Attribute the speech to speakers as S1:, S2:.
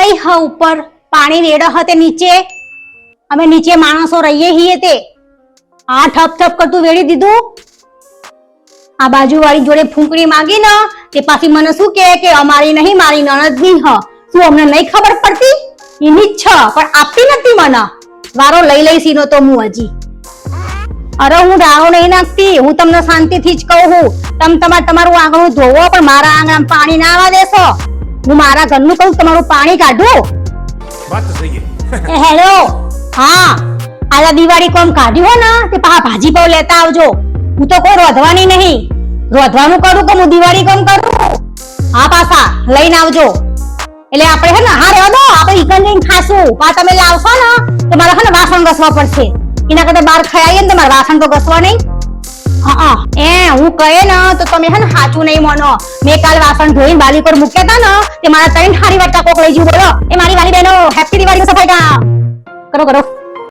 S1: લઈ હ ઉપર પાણી રેડો હ તે નીચે અમે નીચે માણસો રહીએ છીએ તે આ ઠપ ઠપ કરતું વેડી દીધું આ બાજુ વાળી જોડે ફૂંકણી માંગી ને તે પાછી મને શું કે અમારી નહીં મારી નણદની હ શું અમને નહીં ખબર પડતી એની જ છે પણ આપતી નથી મને વારો લઈ લઈ સીનો તો હું હજી અરે હું દાણો નહીં નાખતી હું તમને શાંતિથી જ કહું છું તમારું આંગણું ધોવો પણ મારા આંગણામાં પાણી ના આવવા દેશો હું મારા ઘરનું કહું તમારું પાણી કાઢું
S2: વાત તો સહી હે
S1: હેલો હા આલા દિવાળી કોમ કાઢ્યું હો ને તે પા ભાજી પાવ લેતા આવજો હું તો કોઈ રોધવાની નહીં રોધવાનું કરું કે હું દિવાળી કોમ કરું હા પાછા લઈને આવજો એટલે આપણે હે ને હા રહેવા દો આપણે ઈકન જઈને ખાશું પા તમે લાવશો ને તો મારે હે ને વાસણ ઘસવા પડશે એના કરતા બહાર ખાઈએ ને તમારે વાસણ તો ઘસવા નહીં હું કહે ને તો તમે હે ને સાચું નહીં માનો મેં કાલ વાસણ ધોઈને બાલી પર મૂક્યા હતા ને તે મારા ત્રણ હારી વાટકા કોક લઈ ગયું બોલો એ મારી વાલી બહેનો હેપી દિવાળી સફાઈ કરો